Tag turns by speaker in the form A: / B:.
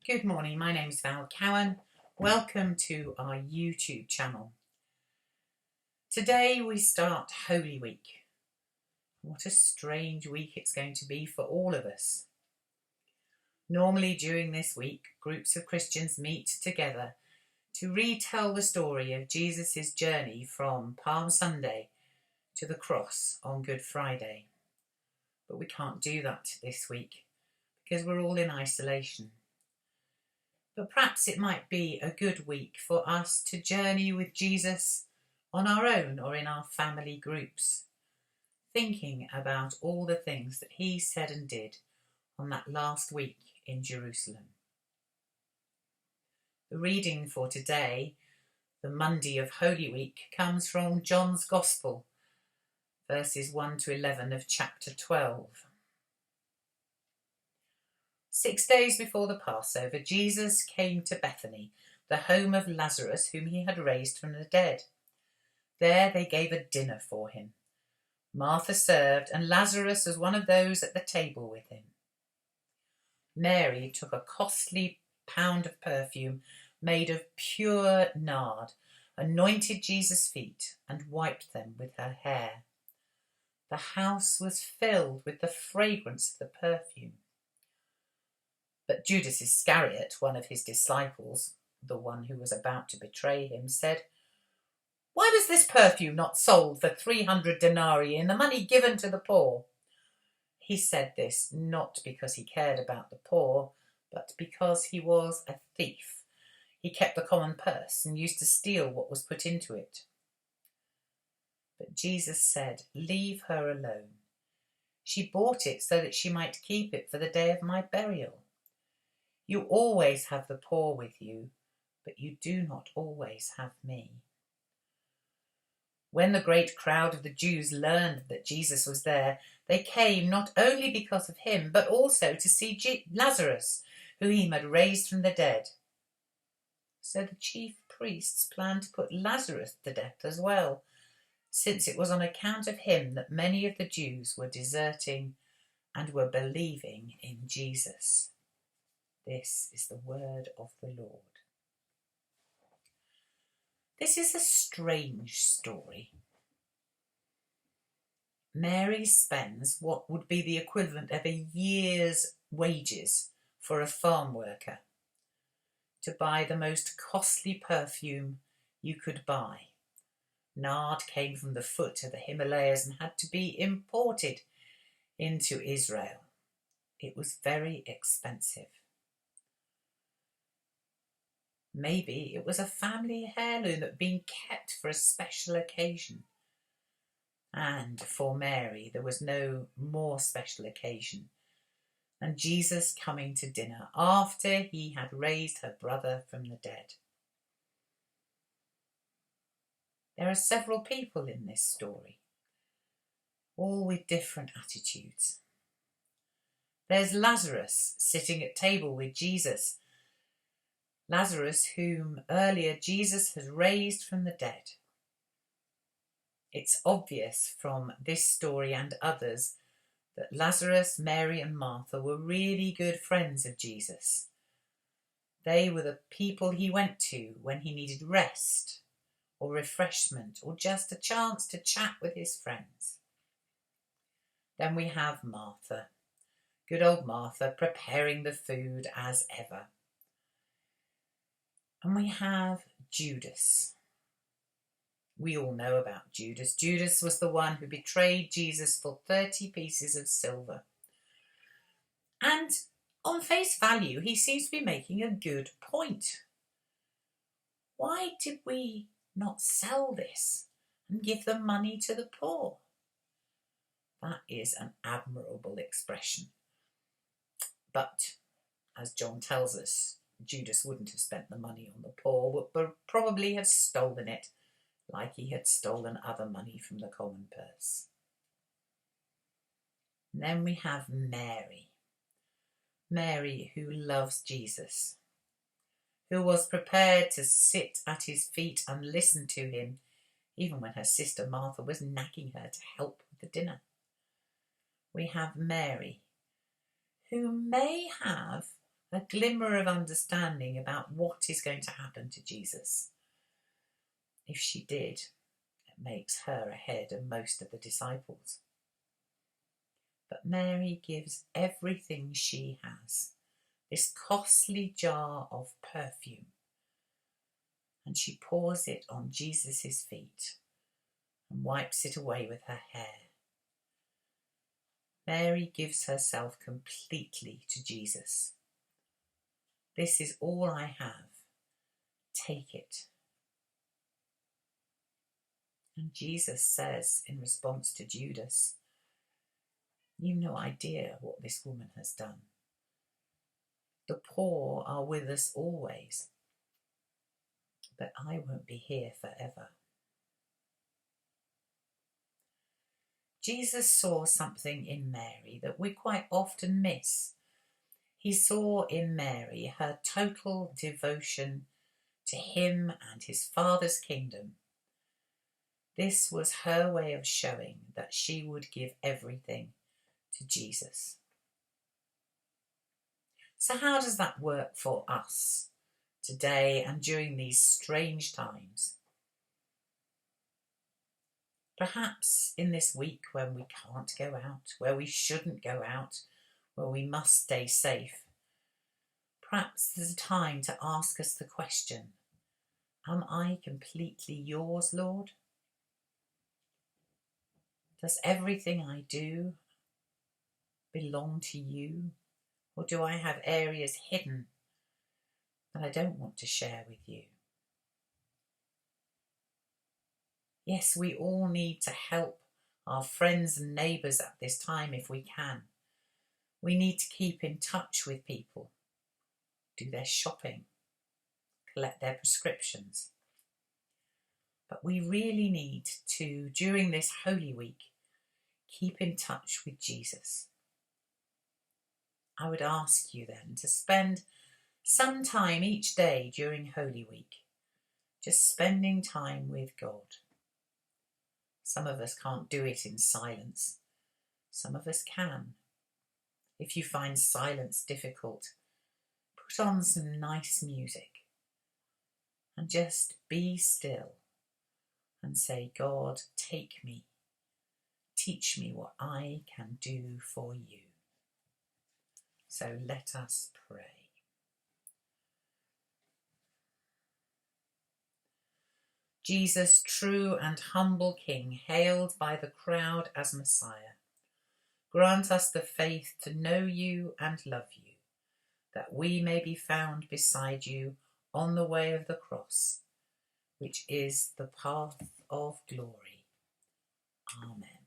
A: Good morning, my name is Val Cowan. Welcome to our YouTube channel. Today we start Holy Week. What a strange week it's going to be for all of us. Normally during this week, groups of Christians meet together to retell the story of Jesus' journey from Palm Sunday to the cross on Good Friday. But we can't do that this week because we're all in isolation. But perhaps it might be a good week for us to journey with Jesus on our own or in our family groups, thinking about all the things that he said and did on that last week in Jerusalem. The reading for today, the Monday of Holy Week, comes from John's Gospel, verses 1 to 11 of chapter 12. 6 days before the Passover, Jesus came to Bethany, the home of Lazarus, whom he had raised from the dead. There they gave a dinner for him. Martha served, and Lazarus was one of those at the table with him. Mary took a costly pound of perfume made of pure nard, anointed Jesus' feet, and wiped them with her hair. The house was filled with the fragrance of the perfume. But Judas Iscariot, one of his disciples, the one who was about to betray him, said, "Why was this perfume not sold for 300 denarii and the money given to the poor?" He said this not because he cared about the poor, but because he was a thief. He kept the common purse and used to steal what was put into it. But Jesus said, "Leave her alone. She bought it so that she might keep it for the day of my burial. You always have the poor with you, but you do not always have me." When the great crowd of the Jews learned that Jesus was there, they came not only because of him, but also to see Lazarus, who he had raised from the dead. So the chief priests planned to put Lazarus to death as well, since it was on account of him that many of the Jews were deserting and were believing in Jesus. This is the word of the Lord. This is a strange story. Mary spends what would be the equivalent of a year's wages for a farm worker to buy the most costly perfume you could buy. Nard came from the foot of the Himalayas and had to be imported into Israel. It was very expensive. Maybe it was a family heirloom that had been kept for a special occasion. And for Mary, there was no more special occasion than Jesus coming to dinner after he had raised her brother from the dead. There are several people in this story, all with different attitudes. There's Lazarus sitting at table with Jesus. Lazarus, whom earlier Jesus has raised from the dead. It's obvious from this story and others that Lazarus, Mary and Martha were really good friends of Jesus. They were the people he went to when he needed rest or refreshment or just a chance to chat with his friends. Then we have Martha, good old Martha, preparing the food as ever. And we have Judas. We all know about Judas. Judas was the one who betrayed Jesus for 30 pieces of silver. And on face value, he seems to be making a good point. Why did we not sell this and give the money to the poor? That is an admirable expression. But, as John tells us, Judas wouldn't have spent the money on the poor, but probably have stolen it, like he had stolen other money from the common purse. And then we have Mary. Mary, who loves Jesus, who was prepared to sit at his feet and listen to him, even when her sister Martha was nagging her to help with the dinner. We have Mary, who may have a glimmer of understanding about what is going to happen to Jesus. If she did, it makes her ahead of most of the disciples. But Mary gives everything she has, this costly jar of perfume, and she pours it on Jesus' feet and wipes it away with her hair. Mary gives herself completely to Jesus. This is all I have. Take it. And Jesus says in response to Judas, "You've no idea what this woman has done. The poor are with us always, but I won't be here forever." Jesus saw something in Mary that we quite often miss. He saw in Mary her total devotion to him and his Father's kingdom. This was her way of showing that she would give everything to Jesus. So how does that work for us today and during these strange times? Perhaps in this week when we can't go out, where we shouldn't go out, where we must stay safe, perhaps there's a time to ask us the question, am I completely yours, Lord? Does everything I do belong to you? Or do I have areas hidden that I don't want to share with you? Yes, we all need to help our friends and neighbours at this time if we can. We need to keep in touch with people, do their shopping, collect their prescriptions. But we really need to, during this Holy Week, keep in touch with Jesus. I would ask you then to spend some time each day during Holy Week, just spending time with God. Some of us can't do it in silence. Some of us can. If you find silence difficult, put on some nice music and just be still and say, God, take me. Teach me what I can do for you. So let us pray. Jesus, true and humble King, hailed by the crowd as Messiah, grant us the faith to know you and love you, that we may be found beside you on the way of the cross, which is the path of glory. Amen.